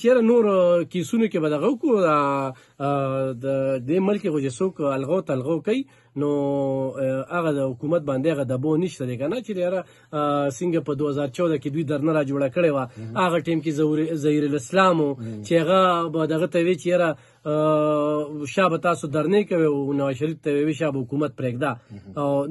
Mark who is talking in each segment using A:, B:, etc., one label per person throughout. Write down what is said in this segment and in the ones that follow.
A: چیرې نور کیسونو کې به دغه وکړو د دې ملک خو چې څوک الغو تلغو کوي نو هغه د حکومت باندې هغه دباو نشته دی که نه چې یاره څنګه په 2014 کې دوی درنه را جوړه کړې وه هغه ټیم کې ظهیر الاسلام و چې هغه به دغه ته وی چې یاره شا به تاسو درنې کوئ او نواز شریف ته وی شا به حکومت پرېږده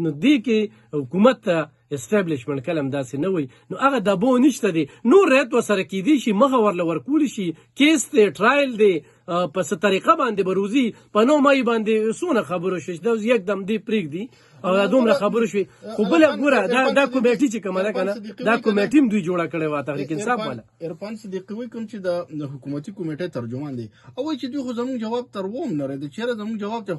A: نو دې کې حکومت ته اسټابلیشمنټ کله همداسې نه وي نو هغه دباو نشته دی نور رعایت ورسره کیدی شي مخه ورله ورکولی شي کیس دی ټرایل دی په څه طریقه باندې به روزي په 9 مای باندې څونه خبرو شوې چې دا یکدم دې پرېږدي او دومره خبرو شوې خو بله ګوره دا کمیټي چې کومه ده که نه دا کمیټي هم دوی جوړه کړې وه تحریک انصاف والا
B: عرفان صدیقي وایي کوم چې د حکومتي کمیټې ترجمان دی او وایي چې دوی خو زموږ جواب تر اوم نه رسېدی چېرې زموږ جواب ته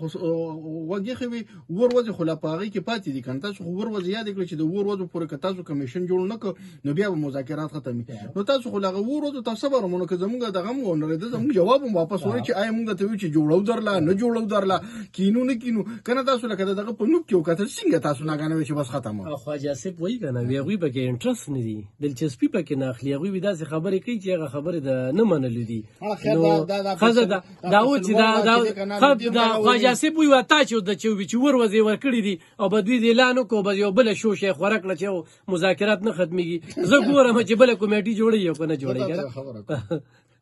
B: وګېښې وي اووه ورځې خو لا په هغې کې پاتې دي که نه تاسو خو اووه ورځې یادې کړئ چې د اووه ورځو پورې که تاسو کمیشن جوړ نه کړ نو بیا به مذاکرات ختم وي نو تاسو خو له هغه اووه ورځو ته صبر ومنو که زموږ دغه هم ونه رسېده زموږ جواب هم واپس وایي چې آیا موږ درته وایو چې جوړو درله نه جوړو درله کینو نه کینو که نه تاسو لکه د دغه په نوک کې وکتل څنګه تاسو ناګانه وایي چې بس ختم
A: خواجه صاحب وایي که نه وي هغوی پکې انټرست نه دي دلچسپي پکې نه اخلي هغوی وي داسې خبرې کوي چې هغه خبرې د نه منلو دي نو ښځه دا و چې دا خواجه صاحب وایي تا چې ور ورځې ورکړي دي او به دوی د اعلان وکړو به یو بله شو شی خوره کړه چې مذاکرات نه ختمېږي زه ګورم چې بله کمیټي جوړوي او که نه جوړوي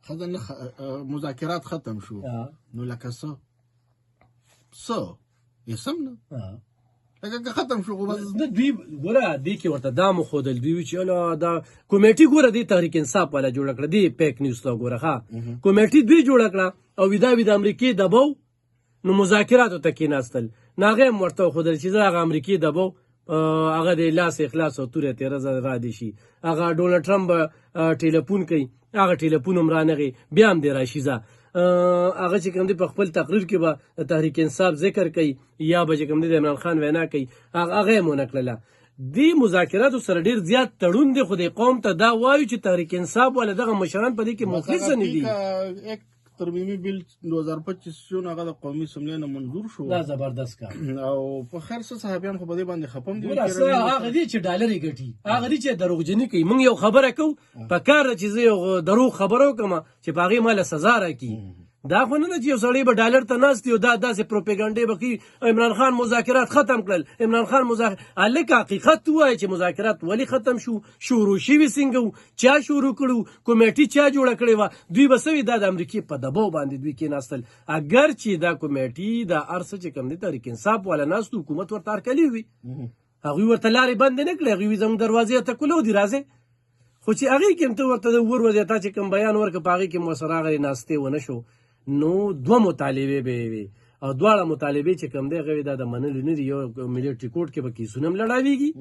B: ښځه نه مذاکرات ختم شو نو لکه څه اسم نه لکه ختم شو بس
A: دوی ګوره دې کې ورته دا مښودل دوی چې دا کمیټي ګوره دې تحریک انصاف والا جوړه کړه دې پیک نیوز ته ګوره ښه کمیټي دوی جوړه کړه او ودا د امریکې دباو نو مذاکراتو ته کېناستل نو هغه هم ورته وښودل چې زه هغه امریکې دباو هغه د لاس اخلاص او توره تیره را دي شي هغه ډونالډ ټرمپ به ټیلیفون کوي هغه ټیلیفون هم رانغی بیا هم دی راشي زه هغه چې کوم دی په خپل تقریر کې به تحریک انصاف ذکر کوي یا به چې کوم دی د عمران خان وینا کوي هغه یې ونه کړله دې مذاکراتو سره ډېر زیات تړون دی خو د قوم ته دا وایو چې تحریک انصاف والا دغه مشران په دې کې مخلص نه دي
B: ترمیمي بیل 2025 شو هغه د قومي اسمبلی نه منظور شو
A: دا زبردست کار
B: او په خیر څه صحابیان خو په دې باندې خپم دي
A: هغه دي چې ډالر یې ګټي هغه دي چې دروغجني کوي موږ یو خبره کوو په کار چې زه یو دروغ خبرو کوم چې په هغې ماله سزا راکړي دا خو نه ده چې یو سړی به ډالر ته ناست وي او دا داسې پروپیګنډې به کوي عمران خان مذاکرات ختم کړل عمران خان هلکه حقیقت ووایه چې مذاکرات ولې ختم شو شروع شوي څنګه وو چا شروع کړي کمیټي چا جوړه کړې وه دوی به څه وي دا د امریکې په دباو باندې دوی کېناستل اگر چې دا کمیټي دا هر څه چې کوم دی تحریک انصاف والا ناست حکومت ورته هرکلي وي هغوی ورته لارې بندې نه کړې هغوی وي زموږ دروازې ته کولو دي راځئ خو چې هغې کې هم ته ورته د ور ورځې تا چې کوم بیان ورکړه په هغې کې مو سره هغه ناستې ونه شو نو دوه مطالبې به وي او دواړه مطالبې چې کوم دی هغه دا د منلو نه دي یو ملیټري کوډ کې به کیسونه هم لړاویږي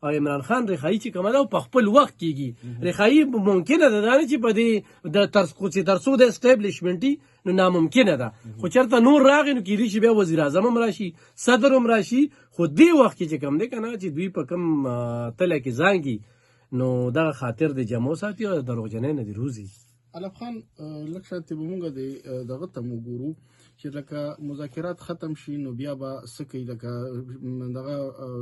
A: او عمران خان رخایي چې کومه ده په خپل وخت کېږي رخایي ممکنه ده دا نه چې په دې د تر څو د اسټابلیشمنټي نو ناممکنه ده خو چېرته نور راغی نو کېدای شي بیا وزیر اعظم هم راشي صدر هم راشي خو دې وخت کې چې کوم دی که نه چې دوی په کوم تله کې زانګي نو دغه خاطر د جمع ساتي او دروغجنۍ نه دي روزي
B: علف خان لږ شاید به مونږ دغه ته وګورو چې لکه مذاکرات ختم شي نو بیا به څه کوي لکه دغه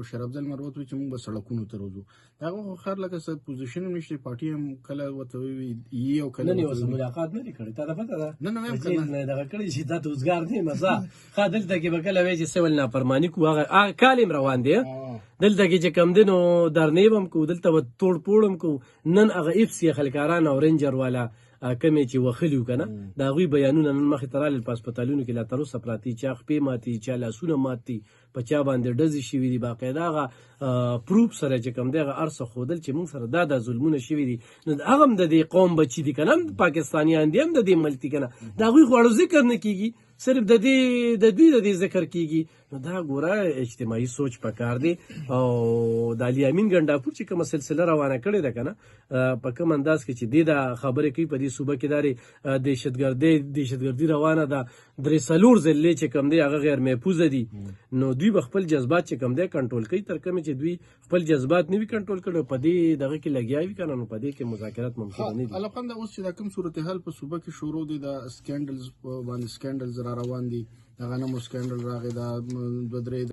B: شرف افضل مروت وایي چې مونږ به سړکونو ته روځو د هغه خو خیر لکه څه پوزیشن هم نشته پارټي هم کله ورته وي او کله
A: نه اوس ملاقات نه دي کړې تا ته پته ده
B: نه هم
A: کله دغه کړی چې دا روزګار دی مسا ښه دلته کې به کله وایي چې سول نافرماني کوو هغه کال هم روان دی دلته کې چې کم دی نو درنې به هم کوو دلته به توړ پوړ هم کوو نن هغه افسي خلکاران او رینجر والا کمې چې وخلي وو که نه د هغوی بیانونه نن مخې ته راغلل په هسپتالونو کې لا تر اوسه پراته دي چا خپې ماتې چا لاسونه مات دي په چا باندې ډزې شوي دي باقاعده هغه پروف سره چې کوم دی هغه هر څه ښودل چې موږ سره دا ظلمونه شوي دي نو هغه هم د دې قوم بچي دي که نه پاکستانیان دي هم د دې ملک دي که نه د هغوی خو اړو ذکر نه کېږي صرف د دوی د دې ذکر کېږي نو دا ګوره اجتماعي سوچ پکار دی او د علي امین ګنډاپور چې کومه سلسله روانه کړې ده که نه په کوم انداز کې چې دې دا خبرې کوي په دې صوبه کې دا دهشتګردي روانه ده 3-4 ضلعې چې کوم دی هغه غیر محفوظه دي نو دوی به خپل جذبات چې کوم دی کنټرول کوي تر کومې چې دوی خپل جذبات نه وي کنټرول کړي په دې دغه کې لګیا وي که نه نو په دې کې مذاکرات ممکن نه دي
B: الفقان دا اوس چې دا کوم صورتحال په صوبه کې شروع دی د سکینډلز باندې سکینډلز را روان دي هغه نه مو سکینډل راغی دا 2-3